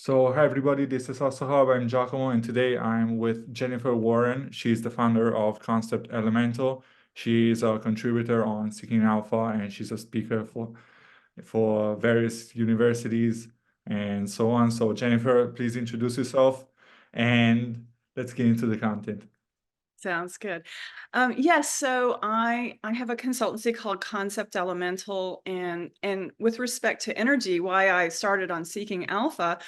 So, hi everybody, this is Asahab. I'm Giacomo, and today I'm with Jennifer Warren. She's the founder of Concept Elemental. She's a contributor on Seeking Alpha, and she's a speaker for various universities and so on. So, Jennifer, please introduce yourself and let's get into the content. Sounds good. Yes, so I have a consultancy called Concept Elemental, and with respect to energy, why I started on Seeking Alpha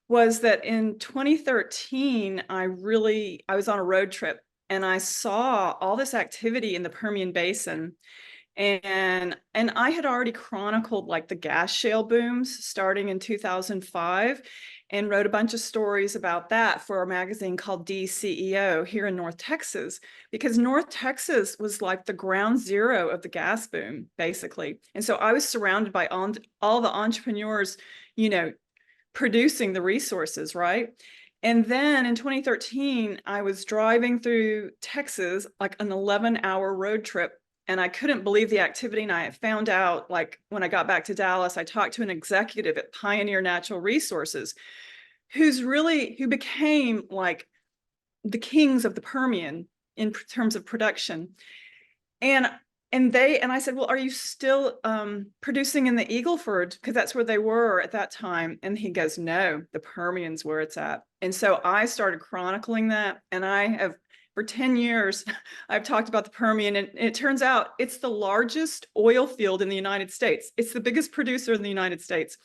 was that in 2013 I was on a road trip and I saw all this activity in the Permian Basin, and I had already chronicled like the gas shale booms starting in 2005 and wrote a bunch of stories about that for a magazine called DCEO here in North Texas, because North Texas was like the ground zero of the gas boom, basically. And so I was surrounded by all the entrepreneurs, producing the resources, right? And then in 2013, I was driving through Texas, like an 11-hour road trip, and I couldn't believe the activity. And I found out, like, when I got back to Dallas, I talked to an executive at Pioneer Natural Resources who became like the kings of the Permian in terms of production. And I said, well, are you still producing in the Eagle Ford? Because that's where they were at that time. And he goes, no, the Permian's where it's at. And so I started chronicling that. And I have, for 10 years, I've talked about the Permian. And it turns out it's the largest oil field in the United States. It's the biggest producer in the United States.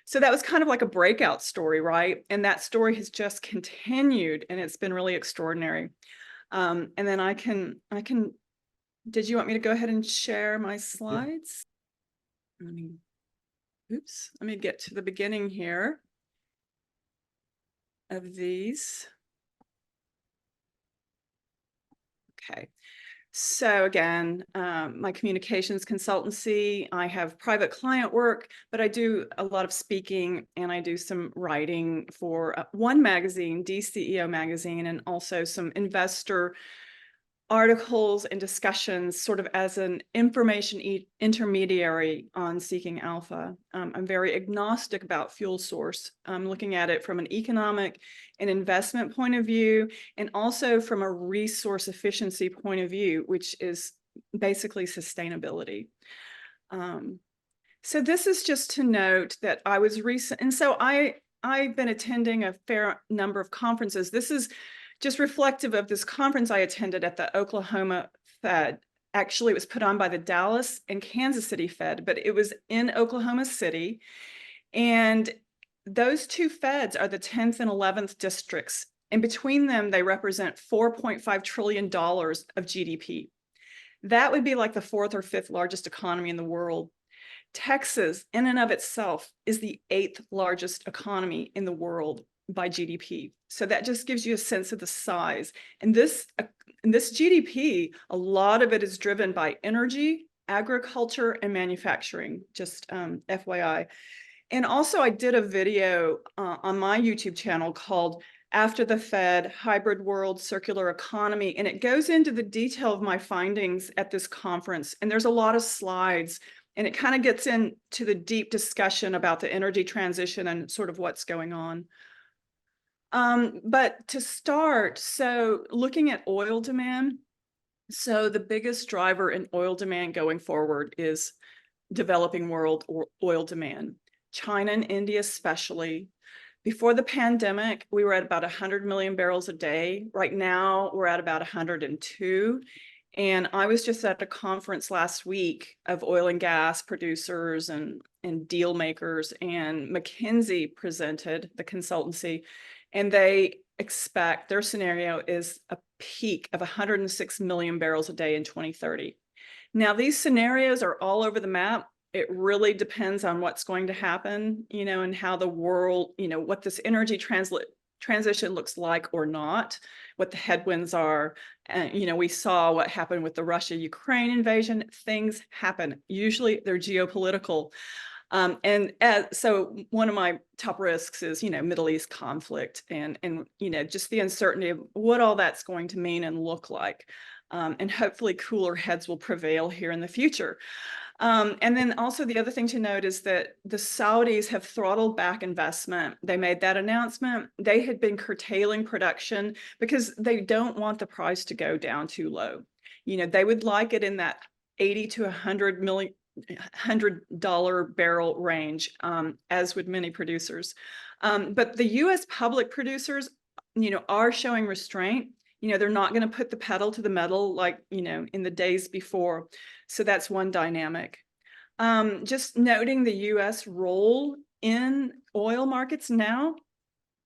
So that was kind of like a breakout story, right? And that story has just continued, and it's been really extraordinary. And then I can, did you want me to go ahead and share my slides? Let me get to the beginning here of these. Okay. So again, my communications consultancy, I have private client work, but I do a lot of speaking and I do some writing for one magazine, DCEO magazine, and also some investor articles and discussions sort of as an information intermediary on Seeking Alpha. I'm very agnostic about fuel source. I'm looking at it from an economic and investment point of view, and also from a resource efficiency point of view, which is basically sustainability. So this is just to note that I was recent, and so I've been attending a fair number of conferences. This is just reflective of this conference I attended at the Oklahoma Fed. Actually, it was put on by the Dallas and Kansas City Fed, but it was in Oklahoma City. And those two Feds are the 10th and 11th districts. And between them, they represent $4.5 trillion of GDP. That would be like the fourth or fifth largest economy in the world. Texas, in and of itself, is the 8th largest economy in the world by GDP. So that just gives you a sense of the size. And this GDP, a lot of it is driven by energy, agriculture, and manufacturing, just FYI. And also I did a video on my YouTube channel called After the Fed, Hybrid World, Circular Economy. And it goes into the detail of my findings at this conference. And there's a lot of slides, and it kind of gets into the deep discussion about the energy transition and sort of what's going on. But to start, so looking at oil demand, so the biggest driver in oil demand going forward is developing world oil demand. China and India especially. Before the pandemic, we were at about 100 million barrels a day. Right now, we're at about 102. And I was just at a conference last week of oil and gas producers and deal makers, and McKinsey presented, the consultancy, and they expect their scenario is a peak of 106 million barrels a day in 2030. Now, these scenarios are all over the map. It really depends on what's going to happen, and how the world, what this energy transition looks like or not, what the headwinds are. And, we saw what happened with the Russia-Ukraine invasion. Things happen. Usually they're geopolitical. So one of my top risks is, Middle East conflict and just the uncertainty of what all that's going to mean and look like. And hopefully cooler heads will prevail here in the future. And then also the other thing to note is that the Saudis have throttled back investment. They made that announcement. They had been curtailing production because they don't want the price to go down too low. You know, they would like it in that 80 to 100 million, $100 barrel range, as would many producers. But the US public producers, you know, are showing restraint. You know, they're not going to put the pedal to the metal like, you know, in the days before. So that's one dynamic. Just noting the US role in oil markets now.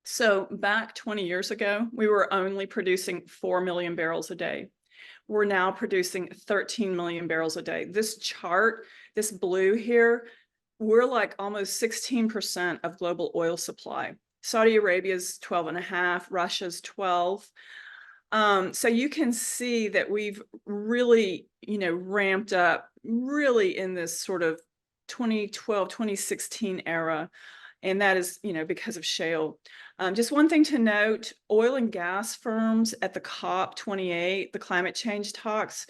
So back 20 years ago, we were only producing 4 million barrels a day. We're now producing 13 million barrels a day. This chart, this blue here, we're like almost 16% of global oil supply. Saudi Arabia's 12.5, Russia's 12. So you can see that we've really, you know, ramped up really in this sort of 2012, 2016 era. And that is, you know, because of shale. Just one thing to note, oil and gas firms at the COP28, the climate change talks,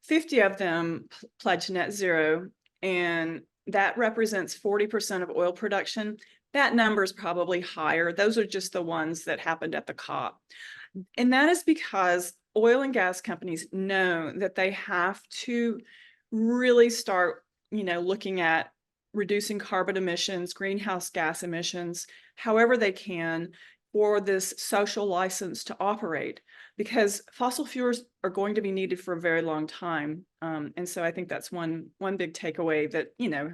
50 of them pledged net zero, and that represents 40% of oil production. That number is probably higher. Those are just the ones that happened at the COP. And that is because oil and gas companies know that they have to really start, you know, looking at reducing carbon emissions, greenhouse gas emissions, however they can, for this social license to operate, because fossil fuels are going to be needed for a very long time. And so I think that's one big takeaway that, you know,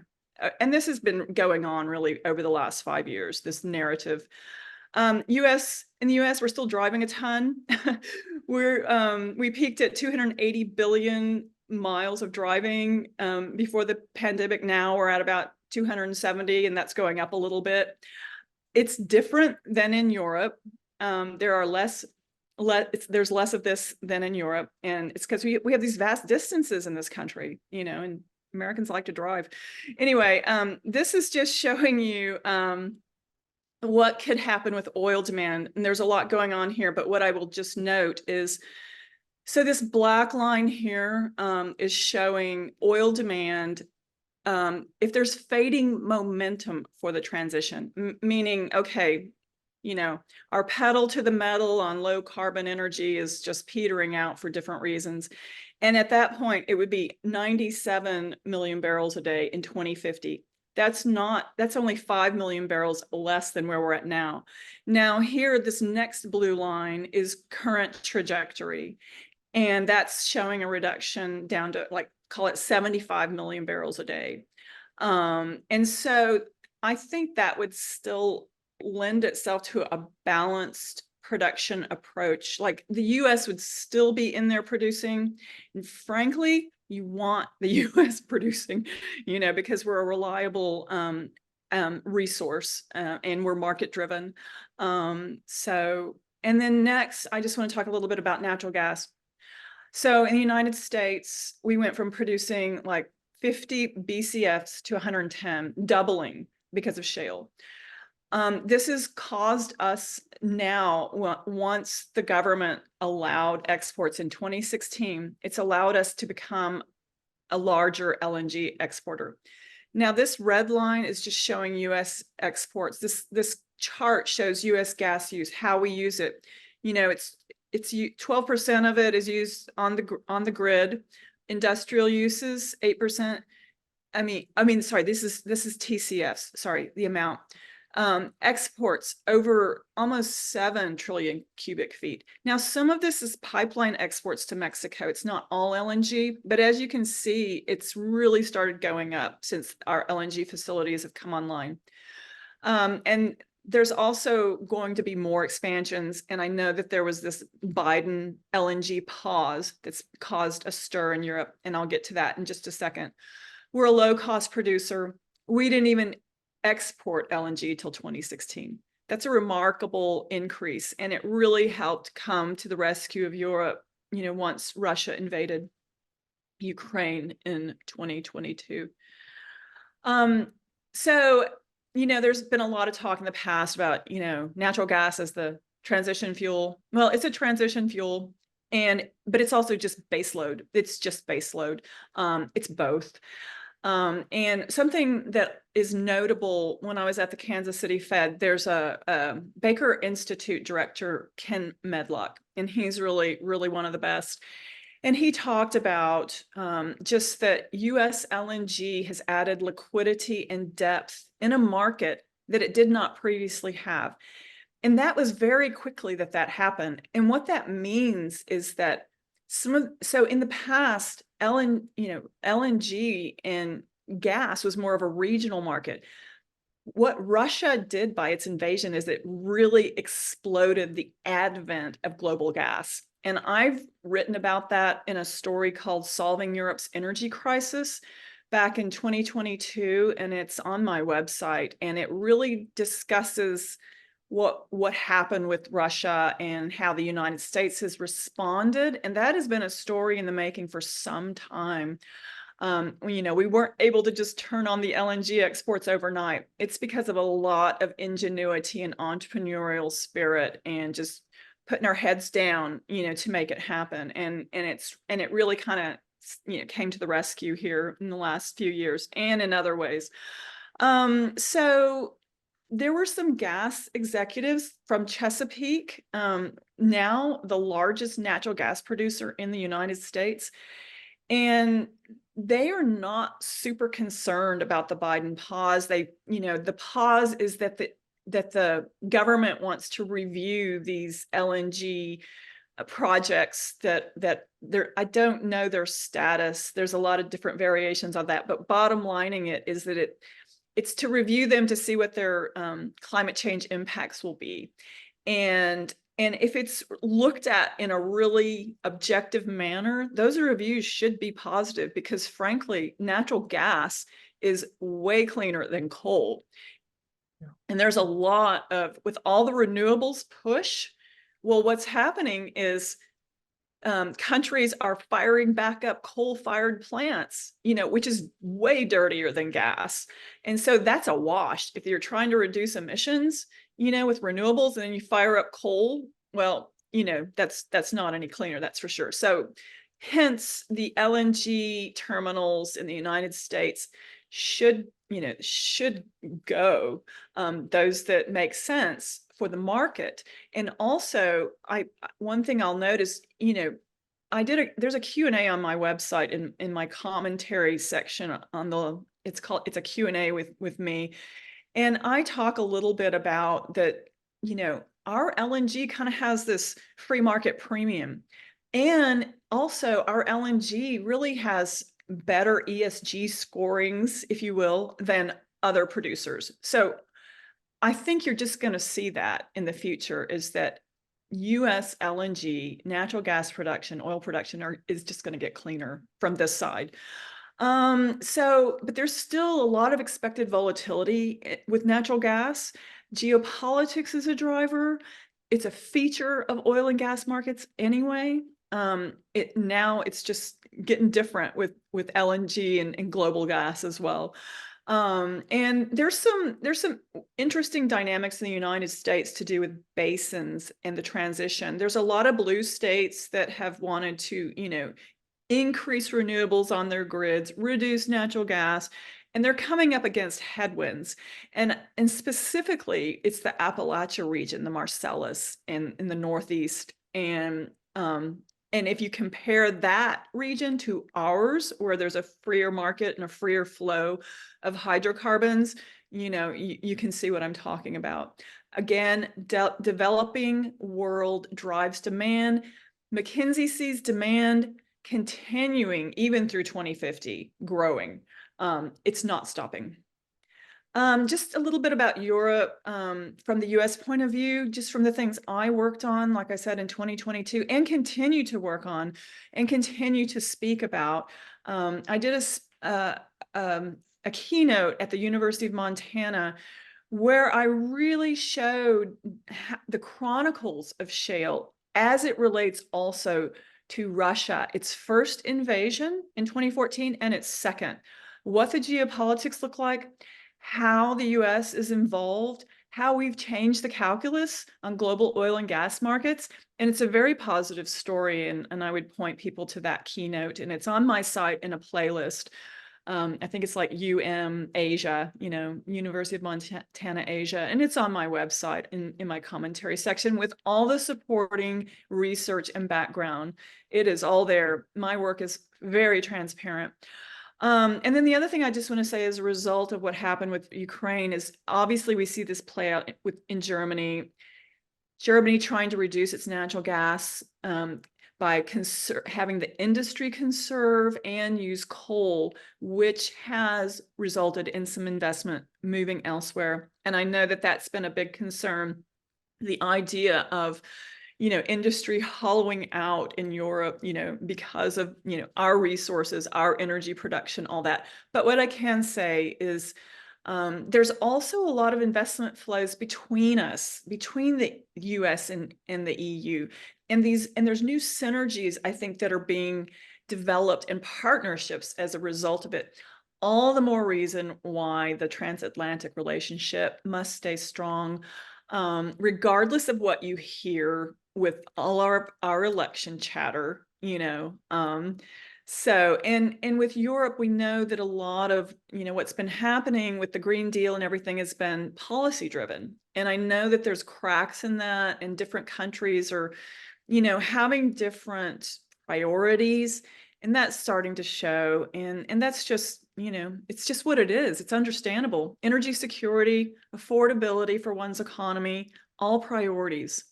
and this has been going on really over the last 5 years, this narrative. In the US, we're still driving a ton. We peaked at 280 billion miles of driving before the pandemic. Now we're at about 270, and that's going up a little bit. It's different than in Europe. There's less of this than in Europe, and it's because we have these vast distances in this country, you know, and Americans like to drive. Anyway, this is just showing you what could happen with oil demand. And there's a lot going on here, but what I will just note is, so this black line here is showing oil demand. If there's fading momentum for the transition, meaning, okay, you know, our pedal to the metal on low carbon energy is just petering out for different reasons. And at that point, it would be 97 million barrels a day in 2050. That's only 5 million barrels less than where we're at now. Now here, this next blue line is current trajectory. And that's showing a reduction down to, like, call it 75 million barrels a day. And so I think that would still lend itself to a balanced production approach. Like, the US would still be in there producing. And frankly, you want the US producing, you know, because we're a reliable resource and we're market driven. And then next, I just want to talk a little bit about natural gas. So in the United States, we went from producing like 50 BCFs to 110, doubling because of shale. This has caused us now, once the government allowed exports in 2016, it's allowed us to become a larger LNG exporter. Now, this red line is just showing US exports. This chart shows US gas use, how we use it. You know, it's 12% of it is used on the grid. Industrial uses 8%. Sorry, this is TCFs. Sorry, the amount. Exports over almost 7 trillion cubic feet. Now, some of this is pipeline exports to Mexico. It's not all LNG, but as you can see, it's really started going up since our LNG facilities have come online. And there's also going to be more expansions. And I know that there was this Biden LNG pause that's caused a stir in Europe, and I'll get to that in just a second. We're a low-cost producer. We didn't even export LNG till 2016. That's a remarkable increase, and it really helped come to the rescue of Europe, you know, once Russia invaded Ukraine in 2022. So, you know, there's been a lot of talk in the past about, you know, natural gas as the transition fuel. Well, it's a transition fuel, but it's also just base load. It's just base load. It's both. And something that is notable, when I was at the Kansas City Fed, there's a Baker Institute director, Ken Medlock, and he's really, really one of the best. And he talked about just that US LNG has added liquidity and depth in a market that it did not previously have. And that was very quickly that happened. And what that means is that so in the past, LNG and gas was more of a regional market. What Russia did by its invasion is it really exploded the advent of global gas. And I've written about that in a story called Solving Europe's Energy Crisis back in 2022, and it's on my website. And it really discusses what happened with Russia and how the United States has responded. And that has been a story in the making for some time. We weren't able to just turn on the LNG exports overnight. It's because of a lot of ingenuity and entrepreneurial spirit and just putting our heads down, to make it happen. And it really kind of, came to the rescue here in the last few years and in other ways. So there were some gas executives from Chesapeake, now the largest natural gas producer in the United States. And they are not super concerned about the Biden pause. The pause is that the government wants to review these LNG projects that I don't know their status. There's a lot of different variations on that, but bottom lining it is that it's to review them to see what their climate change impacts will be. And if it's looked at in a really objective manner, those reviews should be positive because, frankly, natural gas is way cleaner than coal. Yeah. And there's a lot of, with all the renewables push, well, what's happening is countries are firing back up coal-fired plants, which is way dirtier than gas. And so that's a wash. If you're trying to reduce emissions, with renewables, and then you fire up coal, well, that's not any cleaner, that's for sure. So hence the LNG terminals in the United States should go, those that make sense for the market. And also, one thing I'll notice, there's a Q&A on my website in my commentary section it's a Q&A with me. And I talk a little bit about that, our LNG kind of has this free market premium. And also our LNG really has better ESG scorings, if you will, than other producers. So I think you're just going to see that in the future, is that US LNG, natural gas production, oil production is just going to get cleaner from this side. But there's still a lot of expected volatility with natural gas. Geopolitics is a driver. It's a feature of oil and gas markets anyway. Now it's just getting different with LNG and global gas as well. And there's some interesting dynamics in the United States to do with basins and the transition. There's a lot of blue states that have wanted to, increase renewables on their grids, reduce natural gas, and they're coming up against headwinds. And specifically, it's the Appalachia region, the Marcellus in the Northeast. And if you compare that region to ours, where there's a freer market and a freer flow of hydrocarbons, you can see what I'm talking about. Again, developing world drives demand. McKinsey sees demand continuing even through 2050, growing. It's not stopping. Just a little bit about Europe from the US point of view, just from the things I worked on, like I said, in 2022, and continue to work on and continue to speak about. I did a keynote at the University of Montana where I really showed the chronicles of shale as it relates also to Russia, its first invasion in 2014 and its second. What the geopolitics look like, how the US is involved, how we've changed the calculus on global oil and gas markets. And it's a very positive story. And I would point people to that keynote, and it's on my site in a playlist. I think it's like Asia, University of Montana Asia, and it's on my website in my commentary section with all the supporting research and background. It is all there. My work is very transparent. And then the other thing I just want to say as a result of what happened with Ukraine is obviously we see this play out in Germany. Germany trying to reduce its natural gas by having the industry conserve and use coal, which has resulted in some investment moving elsewhere. And I know that that's been a big concern. The idea of industry hollowing out in Europe, because of, our resources, our energy production, all that. But what I can say is there's also a lot of investment flows between us, between the US and the EU. And there's new synergies, I think, that are being developed and partnerships as a result of it. All the more reason why the transatlantic relationship must stay strong, regardless of what you hear with all our election chatter, so, and with Europe, we know that a lot of, what's been happening with the Green Deal and everything has been policy driven. And I know that there's cracks in that, and different countries are, having different priorities, and that's starting to show. And that's just, it's just what it is. It's understandable. Energy security, affordability for one's economy, all priorities.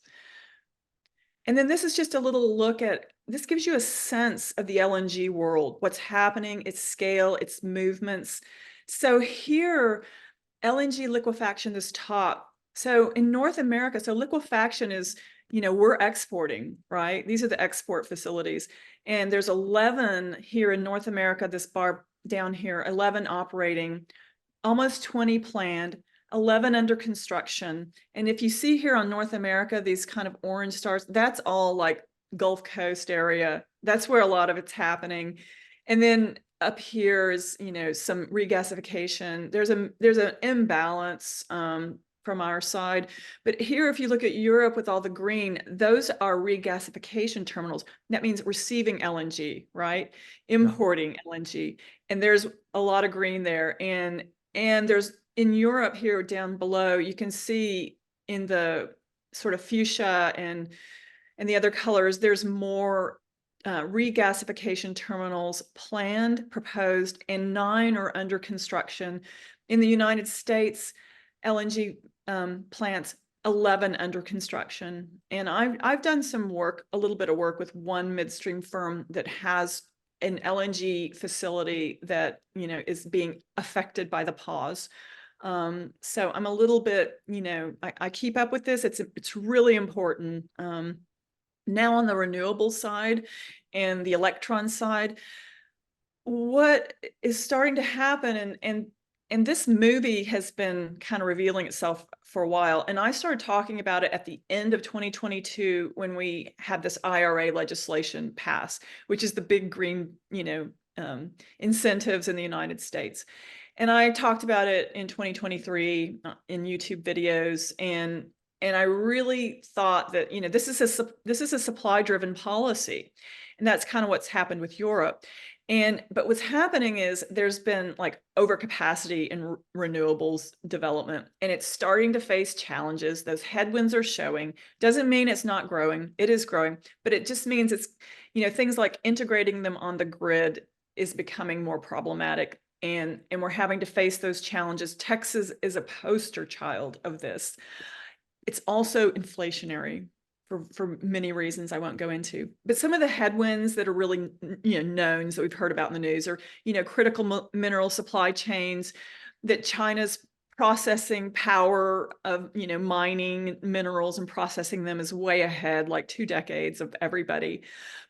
And then this is just a little look at, this gives you a sense of the LNG world, what's happening, its scale, its movements. So here, LNG liquefaction, this top. So in North America, so liquefaction is, we're exporting, right? These are the export facilities. And there's 11 here in North America, this bar down here, 11 operating, almost 20 planned, 11 under construction. And if you see here on North America, these kind of orange stars, that's all like Gulf Coast area. That's where a lot of it's happening. And then up here is, some regasification. There's an imbalance from our side. But here, if you look at Europe with all the green, those are regasification terminals. That means receiving LNG, right? Importing LNG. And there's a lot of green there. And there's in Europe here down below, you can see in the sort of fuchsia and the other colors, there's more regasification terminals planned, proposed, and 9 are under construction. In the United States, LNG plants, 11 under construction. And I've done some work, a little bit of work with one midstream firm that has an LNG facility that, is being affected by the pause. So I'm a little bit, I keep up with this. It's really important. Now on the renewable side and the electron side, what is starting to happen, and this movie has been kind of revealing itself for a while. And I started talking about it at the end of 2022 when we had this IRA legislation pass, which is the big green, incentives in the United States. And I talked about it in 2023 in YouTube videos, and I really thought that, this is a supply-driven policy, and that's kind of what's happened with Europe. But what's happening is there's been like overcapacity in renewables development, and it's starting to face challenges. Those headwinds are showing. Doesn't mean it's not growing. It is growing, but it just means it's, things like integrating them on the grid is becoming more problematic. And we're having to face those challenges. Texas is a poster child of this. It's also inflationary for many reasons I won't go into. But some of the headwinds that are really, knowns that we've heard about in the news are, critical mineral supply chains, that China's processing power of, mining minerals and processing them is way ahead, like 2 decades of everybody.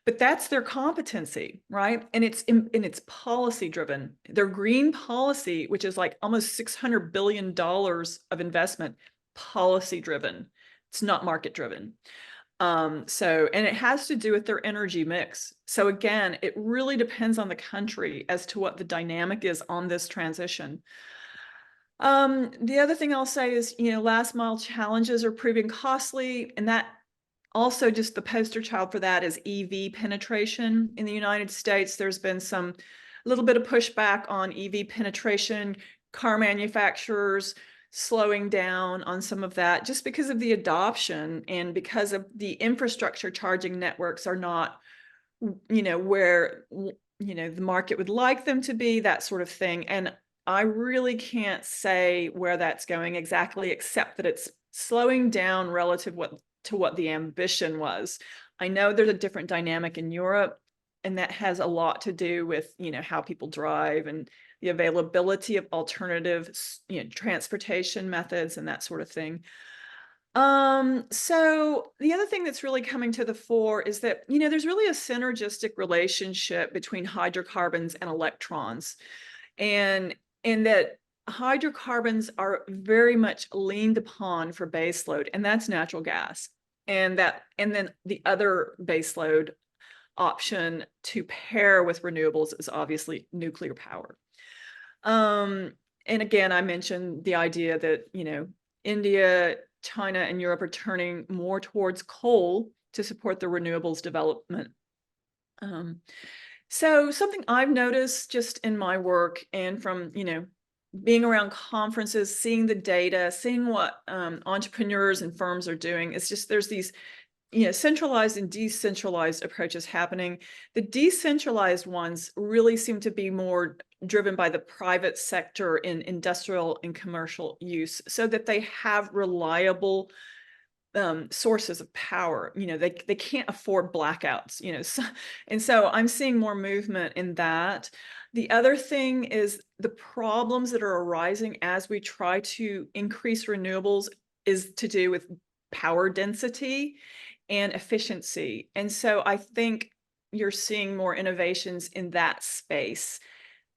But that's their competency, right? And it's policy driven. Their green policy, which is like almost $600 billion of investment, policy driven. It's not market driven. And it has to do with their energy mix. So again, it really depends on the country as to what the dynamic is on this transition. The other thing I'll say is, last mile challenges are proving costly, and that also just the poster child for that is EV penetration in the United States. There's been some little bit of pushback on EV penetration, car manufacturers slowing down on some of that just because of the adoption and because of the infrastructure charging networks are not, where, the market would like them to be, that sort of thing. And I really can't say where that's going exactly, except that it's slowing down relative to what the ambition was. I know there's a different dynamic in Europe, and that has a lot to do with, how people drive and the availability of alternative, transportation methods and that sort of thing. So the other thing that's really coming to the fore is that, there's really a synergistic relationship between hydrocarbons and electrons. And that hydrocarbons are very much leaned upon for baseload, and that's natural gas. And then the other baseload option to pair with renewables is obviously nuclear power. And again, I mentioned the idea that, India, China, and Europe are turning more towards coal to support the renewables development. So something I've noticed just in my work and from, being around conferences, seeing the data, seeing what entrepreneurs and firms are doing, it's just there's these centralized and decentralized approaches happening. The decentralized ones really seem to be more driven by the private sector in industrial and commercial use, so that they have reliable sources of power. They can't afford blackouts, and so I'm seeing more movement in that. The other thing is the problems that are arising as we try to increase renewables is to do with power density and efficiency. And so I think you're seeing more innovations in that space.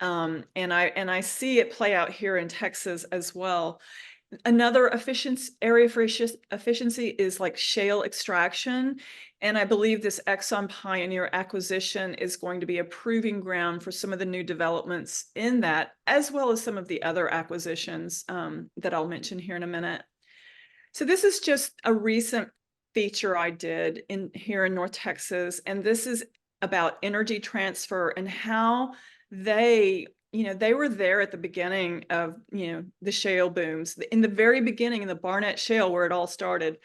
And I see it play out here in Texas as well. Another area for efficiency is like shale extraction. And I believe this Exxon Pioneer acquisition is going to be a proving ground for some of the new developments in that, as well as some of the other acquisitions that I'll mention here in a minute. So this is just a recent feature I did here in North Texas, and this is about energy transfer and how they were there at the beginning of, the shale booms, in the very beginning in the Barnett Shale, where it all started,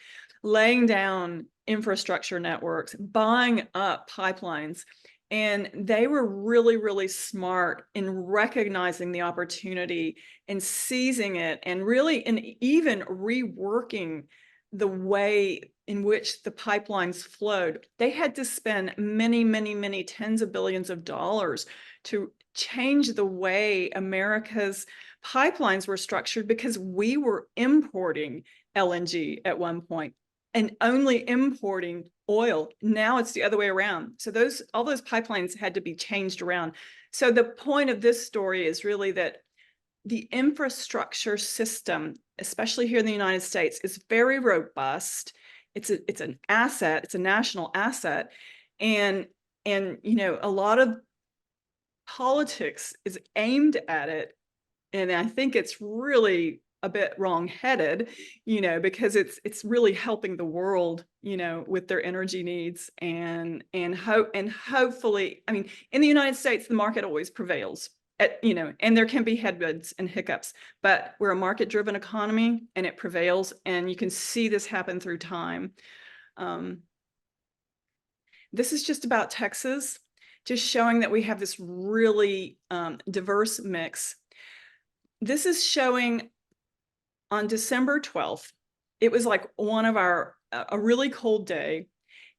laying down infrastructure networks, buying up pipelines. And they were really, really smart in recognizing the opportunity and seizing it, and really, and even reworking the way in which the pipelines flowed. They had to spend many, many, many tens of billions of dollars to change the way America's pipelines were structured, because we were importing LNG at one point and only importing oil. Now it's the other way around. So all those pipelines had to be changed around. So the point of this story is really that the infrastructure system, especially here in the United States, is very robust. It's an asset. It's a national asset, and a lot of politics is aimed at it, and I think it's really a bit wrong-headed, because it's really helping the world, with their energy needs, and hopefully, I mean, in the United States, the market always prevails. And there can be headwinds and hiccups, but we're a market-driven economy, and it prevails, and you can see this happen through time. This is just about Texas, just showing that we have this really diverse mix. This is showing on December 12th. It was like a really cold day.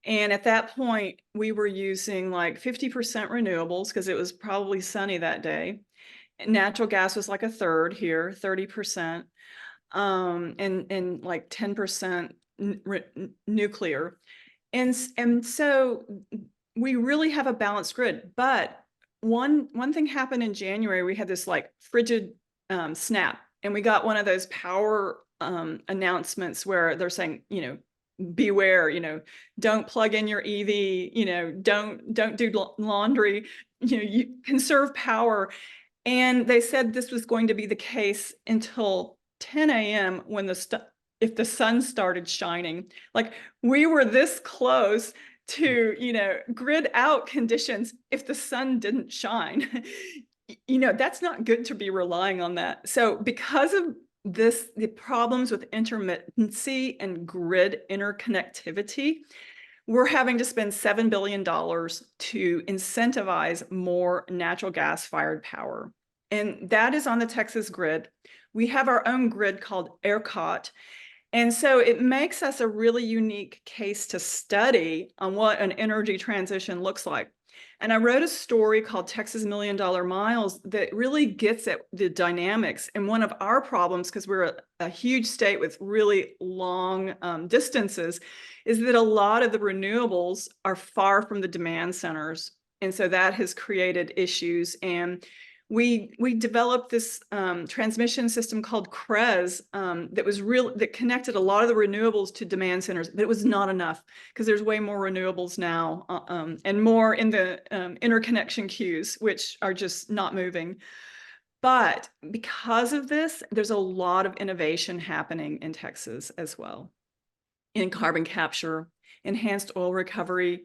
And at that point, we were using like 50% renewables, because it was probably sunny that day. Natural gas was like a third here, 30%, and like 10% nuclear. And so we really have a balanced grid. But one thing happened in January. We had this like frigid snap, and we got one of those power announcements where they're saying, beware, don't plug in your EV, don't do laundry, you conserve power. And they said this was going to be the case until 10 a.m. when if the sun started shining. Like, we were this close to, grid out conditions if the sun didn't shine. That's not good to be relying on that. So because of this, the problems with intermittency and grid interconnectivity, we're having to spend $7 billion to incentivize more natural gas-fired power. And that is on the Texas grid. We have our own grid called ERCOT. And so it makes us a really unique case to study on what an energy transition looks like. And I wrote a story called Texas $1 Million Miles that really gets at the dynamics. And one of our problems, because we're a huge state with really long distances, is that a lot of the renewables are far from the demand centers. And so that has created issues. And we developed this transmission system called CREZ that connected a lot of the renewables to demand centers, but it was not enough because there's way more renewables now and more in the interconnection queues, which are just not moving. But because of this, there's a lot of innovation happening in Texas as well, in carbon capture, enhanced oil recovery,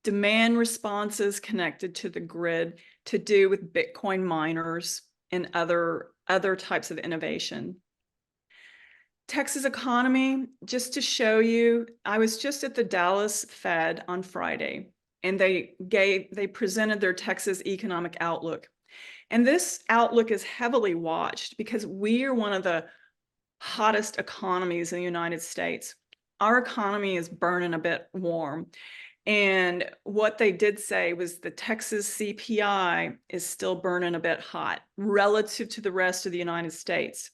demand responses connected to the grid to do with Bitcoin miners and other types of innovation. Texas economy, just to show you, I was just at the Dallas Fed on Friday, and they presented their Texas economic outlook. And this outlook is heavily watched because we are one of the hottest economies in the United States. Our economy is burning a bit warm. And what they did say was the Texas CPI is still burning a bit hot relative to the rest of the United States.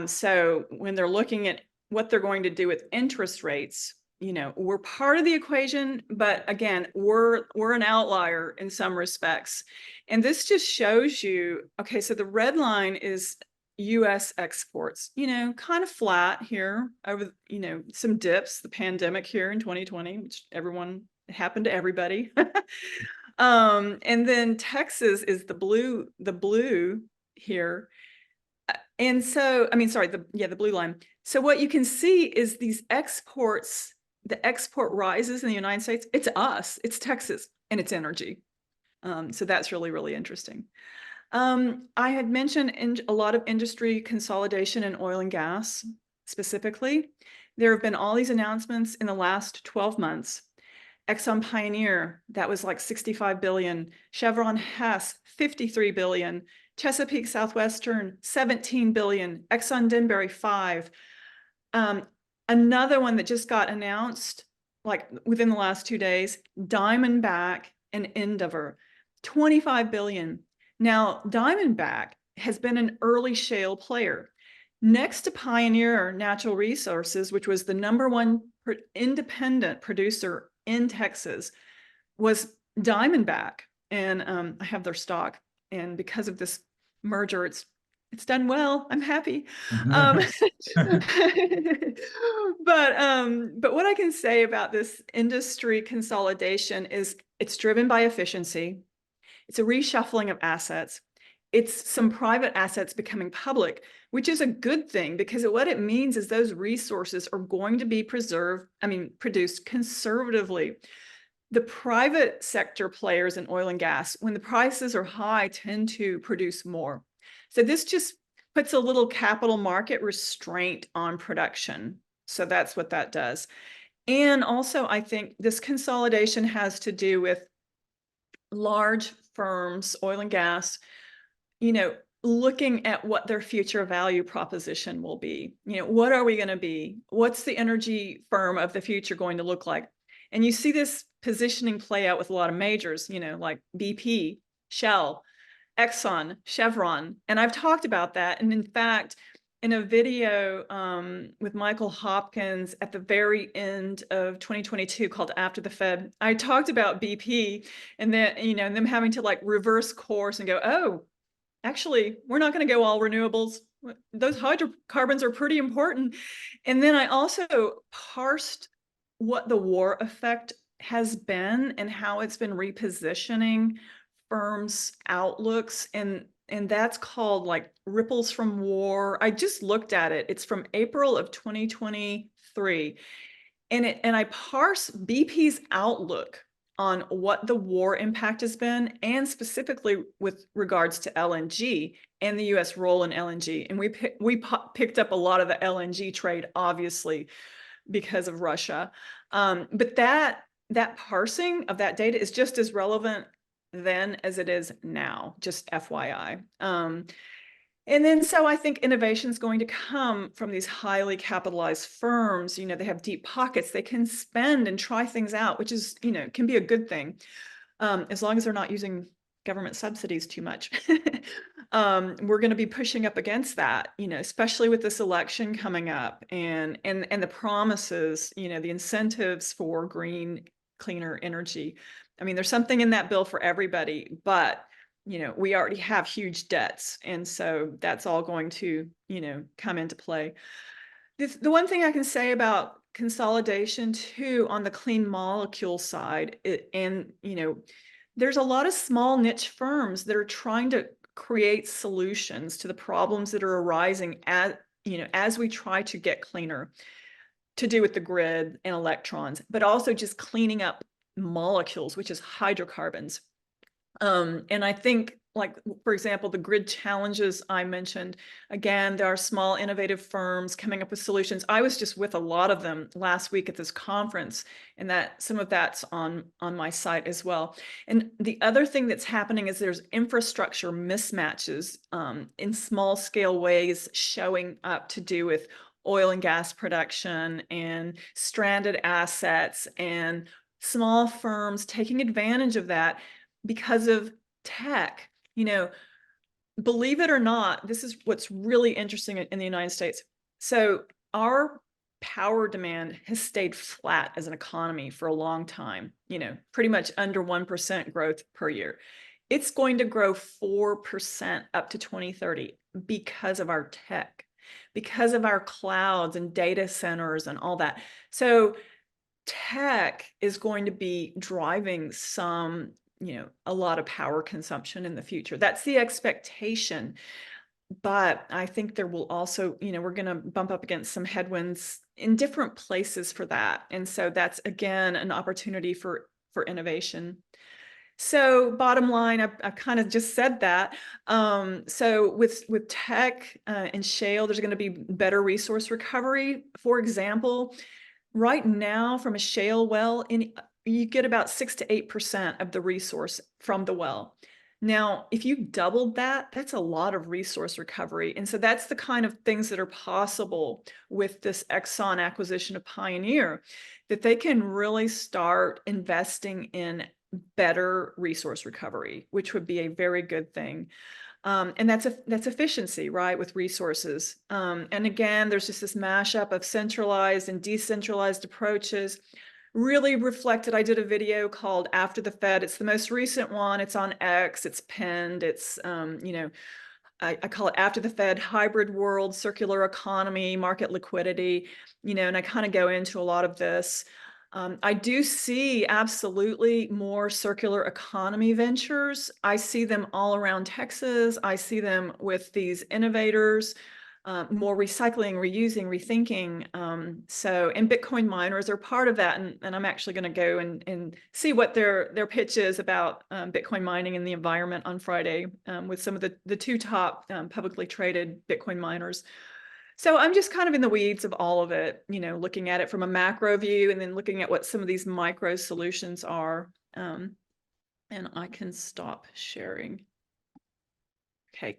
So when they're looking at what they're going to do with interest rates, we're part of the equation, but again, we're an outlier in some respects. And this just shows you, okay, so the red line is US exports, kind of flat here over, some dips, the pandemic here in 2020, which it happened to everybody. And then Texas is the blue here. And so, the blue line. So what you can see is these exports, the export rises in the United States. It's us, it's Texas, and it's energy. So that's really, really interesting. I had mentioned a lot of industry consolidation in oil and gas specifically. There have been all these announcements in the last 12 months. Exxon Pioneer, that was like 65 billion. Chevron Hess, 53 billion. Chesapeake Southwestern, 17 billion. Exxon Denbury, 5. Another one that just got announced like within the last 2 days, Diamondback and Endeavor, 25 billion. Now, Diamondback has been an early shale player. Next to Pioneer Natural Resources, which was the #1 independent producer in Texas, was Diamondback. And I have their stock. And because of this merger, it's done well. I'm happy. But what I can say about this industry consolidation is it's driven by efficiency. It's a reshuffling of assets. It's some private assets becoming public, which is a good thing because what it means is those resources are going to be produced conservatively. The private sector players in oil and gas, when the prices are high, tend to produce more. So this just puts a little capital market restraint on production. So that's what that does. And also, I think this consolidation has to do with large firms, oil and gas, looking at what their future value proposition will be. What are we going to be? What's the energy firm of the future going to look like? And you see this positioning play out with a lot of majors, like BP, Shell, Exxon, Chevron. And I've talked about that. And in fact, in a video with Michael Hopkins at the very end of 2022 called After the Fed, I talked about BP and then, and them having to like reverse course and go, oh, actually, we're not going to go all renewables. Those hydrocarbons are pretty important. And then I also parsed what the war effect has been and how it's been repositioning firms' outlooks. And that's called like ripples from war. I just looked at it. It's from April of 2023. and I parse BP's outlook on what the war impact has been, and specifically with regards to LNG and the U.S. role in LNG. And we picked up a lot of the LNG trade, obviously, because of Russia. But that parsing of that data is just as relevant then as it is now, just FYI. And then so I think innovation is going to come from these highly capitalized firms. You know, they have deep pockets, they can spend and try things out, which is, you know, can be a good thing, as long as they're not using government subsidies too much. We're going to be pushing up against that, you know, especially with this election coming up, and the promises, you know, the incentives for green, cleaner energy. I mean, there's something in that bill for everybody, but you know, we already have huge debts, and so that's all going to, you know, come into play. The one thing I can say about consolidation too, on the clean molecule side, and you know, there's a lot of small niche firms that are trying to create solutions to the problems that are arising as, you know, as we try to get cleaner, to do with the grid and electrons, but also just cleaning up molecules, which is hydrocarbons. And I think, like, for example, the grid challenges I mentioned, again, there are small innovative firms coming up with solutions. I was just with a lot of them last week at this conference, and that some of that's on my site as well. And the other thing that's happening is there's infrastructure mismatches in small scale ways showing up, to do with oil and gas production and stranded assets, and small firms taking advantage of that because of tech. You know, believe it or not, this is what's really interesting in the United States. So our power demand has stayed flat as an economy for a long time, you know, pretty much under 1% growth per year. It's going to grow 4% up to 2030 because of our tech, because of our clouds and data centers and all that. So tech is going to be driving some, you know, a lot of power consumption in the future. That's the expectation. But I think there will also, you know, we're going to bump up against some headwinds in different places for that. And so that's, again, an opportunity for innovation. So bottom line, I've kind of just said that. So with tech and shale, there's going to be better resource recovery. For example, right now, from a shale well, you get about 6 to 8% of the resource from the well. Now, if you doubled that, that's a lot of resource recovery. And so that's the kind of things that are possible with this Exxon acquisition of Pioneer, that they can really start investing in better resource recovery, which would be a very good thing. And that's efficiency, right, with resources. And again, there's just this mashup of centralized and decentralized approaches, really reflected. I did a video called After the Fed. It's the most recent one. It's on X. It's pinned. It's, you know, I call it After the Fed: Hybrid World, Circular Economy, Market Liquidity, you know, and I kind of go into a lot of this. I do see absolutely more circular economy ventures. I see them all around Texas. I see them with these innovators, more recycling, reusing, rethinking. And Bitcoin miners are part of that. And I'm actually going to go and see what their pitch is about Bitcoin mining and the environment on Friday, with some of the two top publicly traded Bitcoin miners. So I'm just kind of in the weeds of all of it, you know, looking at it from a macro view and then looking at what some of these micro solutions are. And I can stop sharing. Okay.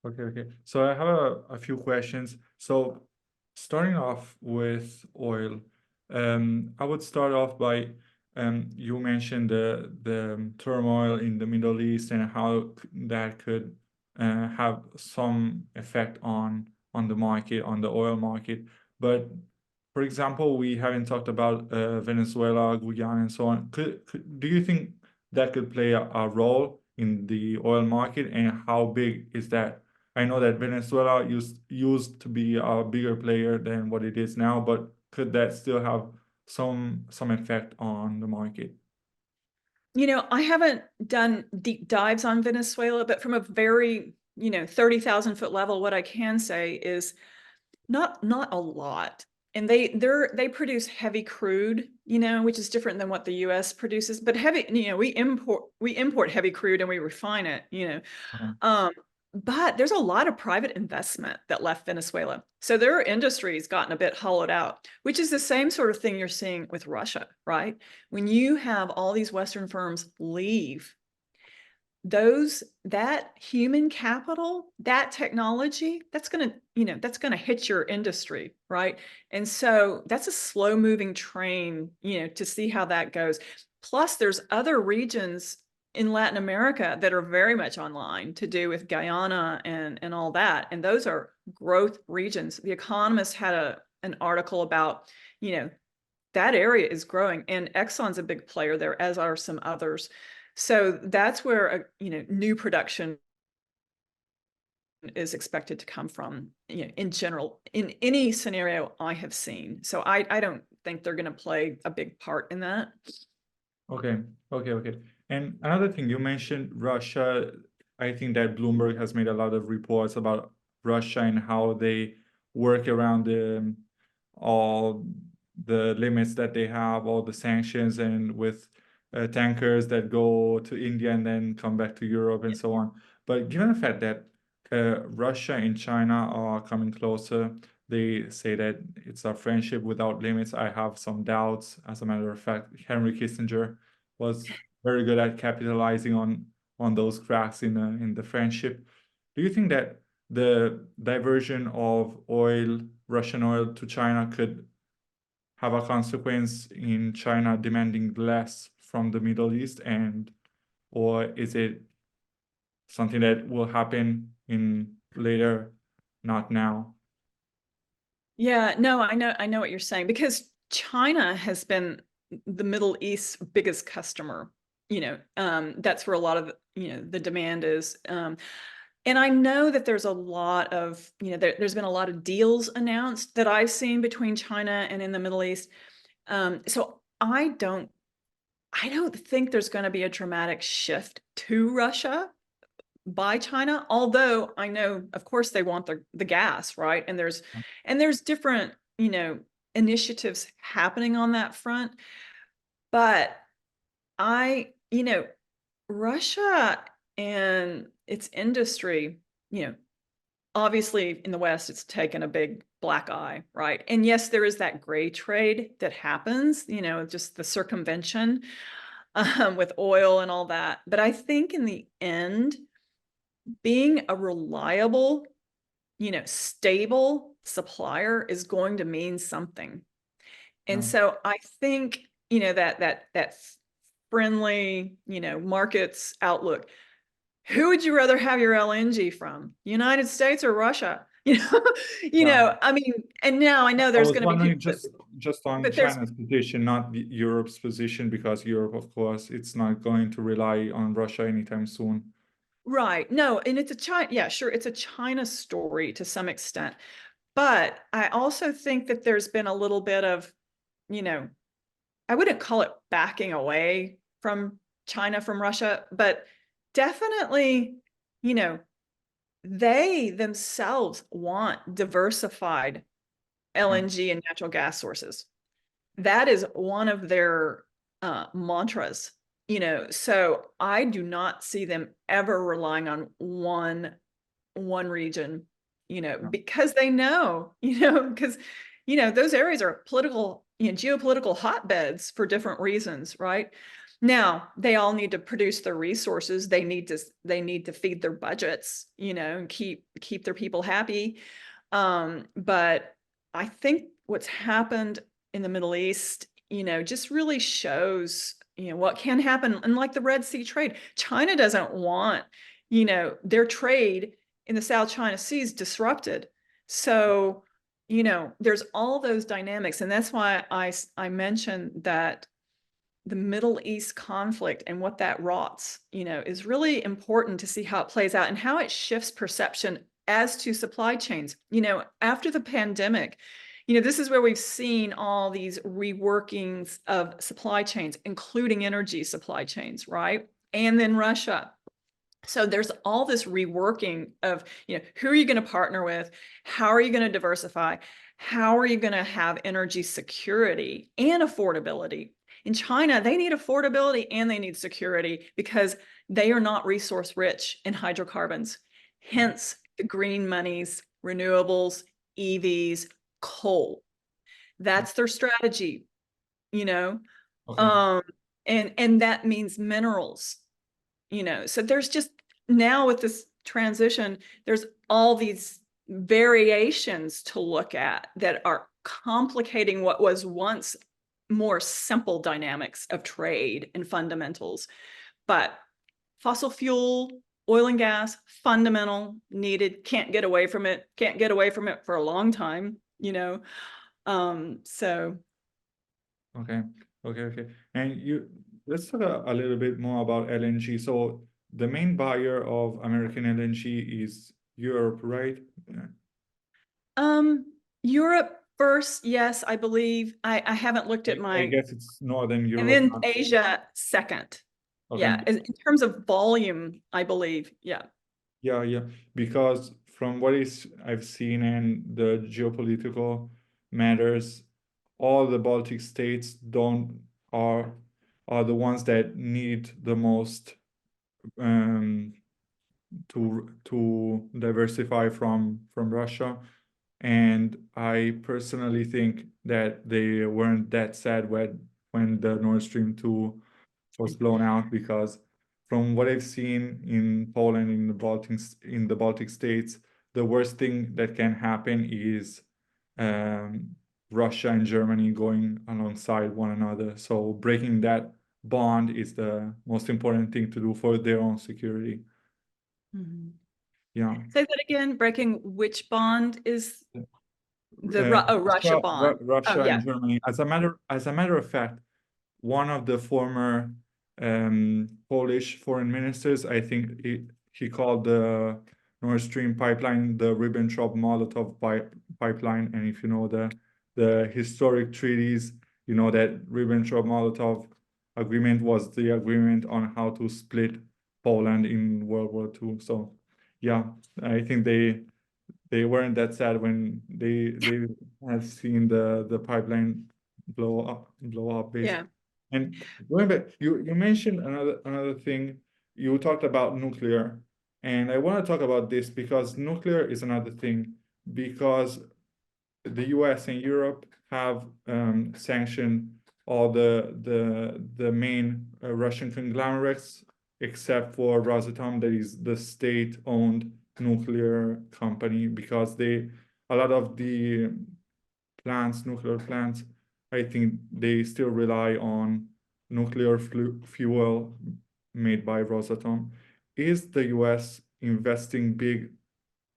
Okay. So I have a few questions. So starting off with oil, I would start off by, you mentioned the turmoil in the Middle East and how that could have some effect on the market, on the oil market. But for example, we haven't talked about Venezuela, Guyana, and so on. Do you think that could play a role in the oil market, and how big is that? I know that Venezuela used to be a bigger player than what it is now, but could that still have some effect on the market? You know, I haven't done deep dives on Venezuela, but from a very, you know, 30,000 foot level, what I can say is not a lot. and they produce heavy crude, which is different than what the US produces. But heavy, we import heavy crude and we refine it, Uh, Um, but there's a lot of private investment that left Venezuela. So their industry's gotten a bit hollowed out, which is the same sort of thing you're seeing with Russia, right? When you have all these Western firms leave, that human capital, that technology, that's gonna hit your industry, right? And so that's a slow moving train, to see how that goes. Plus, there's other regions in Latin America that are very much online, to do with Guyana and all that. And those are growth regions. The Economist had an article about, that area is growing, and Exxon's a big player there, as are some others. So that's where new production is expected to come from, in general, in any scenario I have seen. So I don't think they're going to play a big part in that. Okay, okay. And another thing, you mentioned Russia. I think that Bloomberg has made a lot of reports about Russia and how they work around all the limits that they have, all the sanctions, and with tankers that go to India and then come back to Europe and so on. But given the fact that Russia and China are coming closer, they say that it's a friendship without limits. I have some doubts. As a matter of fact, Henry Kissinger was very good at capitalizing on those cracks in the friendship. Do you think that the diversion of oil, Russian oil to China, could have a consequence in China demanding less from the Middle East, and or is it something that will happen in later, not now? Yeah, no, I know what you're saying, because China has been the Middle East's biggest customer. That's where a lot of the demand is. And I know that there's a lot of, there's been a lot of deals announced that I've seen between China and in the Middle East. So I don't think there's going to be a dramatic shift to Russia by China, although I know, of course, they want the gas, right? And there's different, initiatives happening on that front. But I, Russia and its industry, obviously in the West, it's taken a big black eye, right? And yes, there is that gray trade that happens, just the circumvention, with oil and all that. But I think in the end, being a reliable, stable supplier is going to mean something. And No. so I think, that friendly, markets outlook. Who would you rather have your LNG from? United States or Russia? Yeah. I mean, and now I know I there's was going to be wondering people, just on but there's China's position, not Europe's position, because Europe, of course, it's not going to rely on Russia anytime soon. right. No, and it's a China, yeah, sure, it's a China story to some extent. But I also think that there's been a little bit of, you know, I wouldn't call it backing away from China, from Russia, but definitely, you know, they themselves want diversified Yeah. LNG and natural gas sources. That is one of their mantras, so I do not see them ever relying on one region, Yeah. because they know, because those areas are political, geopolitical hotbeds for different reasons, right? Now they all need to produce their resources. They need to feed their budgets, and keep their people happy. But I think what's happened in the Middle East, just really shows, what can happen. And like the Red Sea trade, China doesn't want, their trade in the South China Seas disrupted. So, there's all those dynamics. And that's why I mentioned that the Middle East conflict and what that wrought, is really important to see how it plays out and how it shifts perception as to supply chains. After the pandemic, this is where we've seen all these reworkings of supply chains, including energy supply chains, right? And then Russia. So there's all this reworking of, who are you going to partner with? How are you going to diversify? how are you going to have energy security and affordability? In China, they need affordability and they need security because they are not resource rich in hydrocarbons. Hence the green monies, renewables, EVs, coal. That's their strategy, you know. Okay. Um, and that means minerals, you know. So there's just now with this transition, there's all these variations to look at that are complicating what was once more simple dynamics of trade and fundamentals. But fossil fuel, oil and gas, fundamental, needed, can't get away from it, can't get away from it for a long time, you know. So Okay. Okay. And let's talk a little bit more about LNG. So the main buyer of American LNG is Europe, right? um Europe first, yes, I believe. I haven't looked at I my, guess it's Northern and Europe. then Asia second. Okay. Yeah, in terms of volume, I believe. Yeah. Yeah. Because from what is I've seen and the geopolitical matters, all the Baltic states don't are the ones that need the most um, to diversify from Russia. And I personally think that they weren't that sad when the Nord Stream 2 was blown out, because from what I've seen in Poland, in the Baltic states, the worst thing that can happen is um, Russia and Germany going alongside one another. So breaking that bond is the most important thing to do for their own security. Mhm. Yeah. Say that again. Breaking which bond is the Russia bond? Oh, Russia and yeah. Germany. As a matter of fact, one of the former Polish foreign ministers, I think he called the Nord Stream pipeline the Ribbentrop-Molotov pipeline. And if you know the historic treaties, you know that Ribbentrop-Molotov agreement was the agreement on how to split Poland in World War II. So yeah, I think they weren't that sad when they have seen the pipeline blow up basically. Yeah. And going back, you mentioned another thing. You talked about nuclear, and I want to talk about this because nuclear is another thing, because the US and Europe have sanctioned all the main Russian conglomerates except for Rosatom, that is the state-owned nuclear company, because a lot of the nuclear plants, I think they still rely on nuclear fuel made by Rosatom. Is the US investing big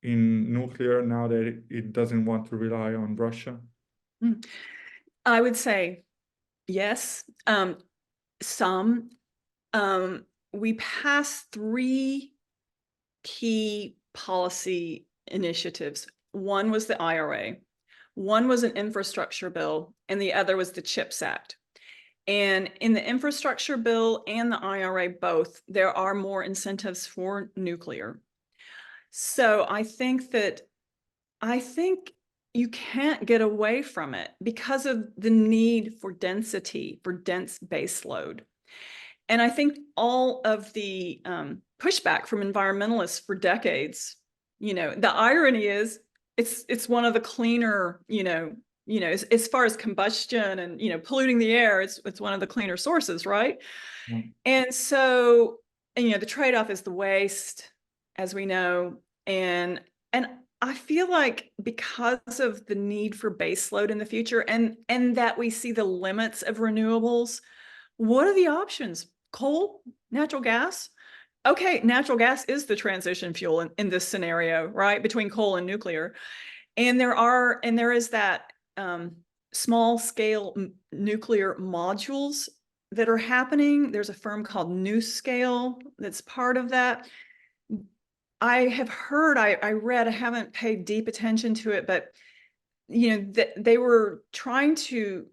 in nuclear now that it doesn't want to rely on Russia? Mm. I would say yes. Some. We passed three key policy initiatives. One was the IRA, one was an infrastructure bill, and the other was the CHIPS Act. And in the infrastructure bill and the IRA both, there are more incentives for nuclear. So I think you can't get away from it because of the need for density, for dense baseload. And I think all of the pushback from environmentalists for decades, you know, the irony is it's one of the cleaner, as far as combustion and, polluting the air, it's one of the cleaner sources, right? Yeah. And so, the trade-off is the waste, as we know. And I feel like because of the need for baseload in the future and that we see the limits of renewables, what are the options? Coal, natural gas? Okay, natural gas is the transition fuel in this scenario, right? Between coal and nuclear. And there is that small scale nuclear modules that are happening. There's a firm called NuScale that's part of that. I have heard, I read, I haven't paid deep attention to it, but they were trying to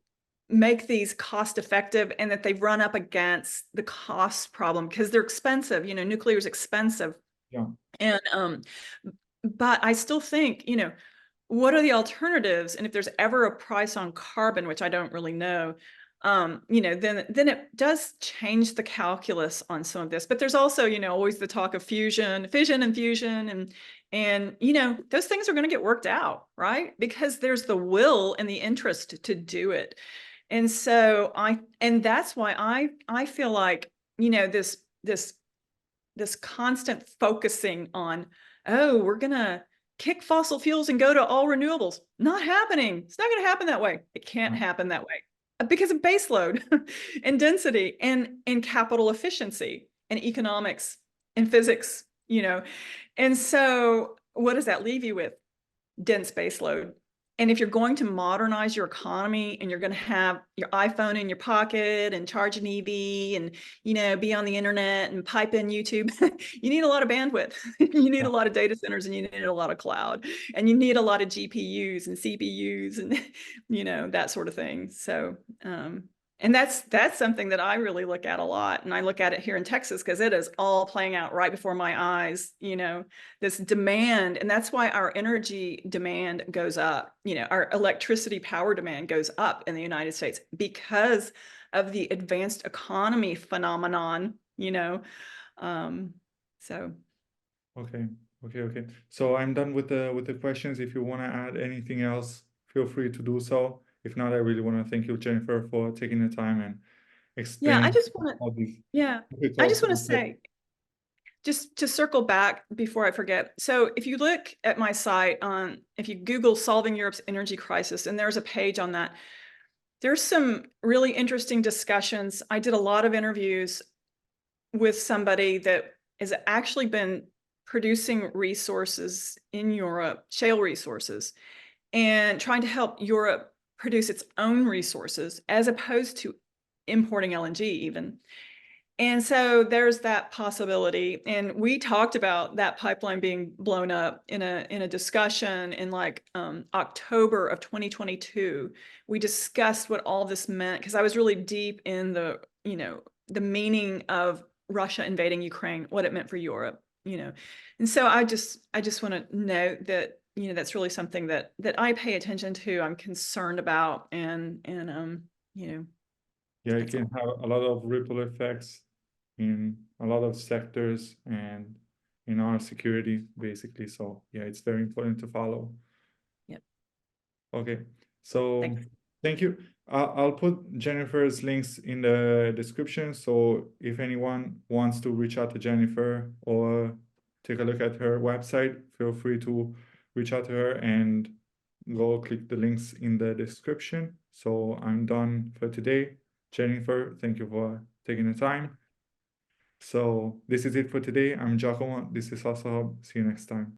make these cost effective, and that they've run up against the cost problem because they're expensive. Nuclear is expensive. Yeah. And but I still think, what are the alternatives? And if there's ever a price on carbon, which I don't really know, then it does change the calculus on some of this. But there's also, always the talk of fission and fusion, and those things are going to get worked out, right? Because there's the will and the interest to do it. And that's why I feel like, this constant focusing on, oh, we're gonna kick fossil fuels and go to all renewables. Not happening. It's not going to happen that way. It can't happen that way because of baseload and density and capital efficiency and economics and physics, And so what does that leave you with? Dense baseload. And if you're going to modernize your economy and you're going to have your iPhone in your pocket and charge an EV and, be on the internet and pipe in YouTube, you need a lot of bandwidth. You need a lot of data centers, and you need a lot of cloud, and you need a lot of GPUs and CPUs and, that sort of thing. So, and that's something that I really look at a lot. And I look at it here in Texas because it is all playing out right before my eyes, this demand. And that's why our energy demand goes up, our electricity power demand goes up in the United States because of the advanced economy phenomenon, so. Okay. So I'm done with the questions. If you want to add anything else, feel free to do so. If not, I really want to thank you, Jennifer, for taking the time and Yeah, explaining all these I difficult just want to concepts. say, just to circle back before I forget. So if you look at my site if you Google Solving Europe's Energy Crisis, and there's a page on that, there's some really interesting discussions. I did a lot of interviews with somebody that has actually been producing resources in Europe, shale resources, and trying to help Europe produce its own resources as opposed to importing LNG even. And so there's that possibility. And we talked about that pipeline being blown up in a discussion in October of 2022. We discussed what all this meant because I was really deep in the meaning of Russia invading Ukraine, what it meant for Europe, And so I just want to note that, that's really something that I pay attention to, I'm concerned about, and Yeah, it that's can all. have a lot of ripple effects in a lot of sectors and in our security, basically. So yeah, it's very important to follow. Yep. Okay, so Thanks. thank you. I'll put Jennifer's links in the description. So if anyone wants to reach out to Jennifer or take a look at her website, feel free to reach out to her and go click the links in the description. So I'm done for today. Jennifer, thank you for taking the time. So this is it for today. I'm Giacomo. This is also Hub. See you next time.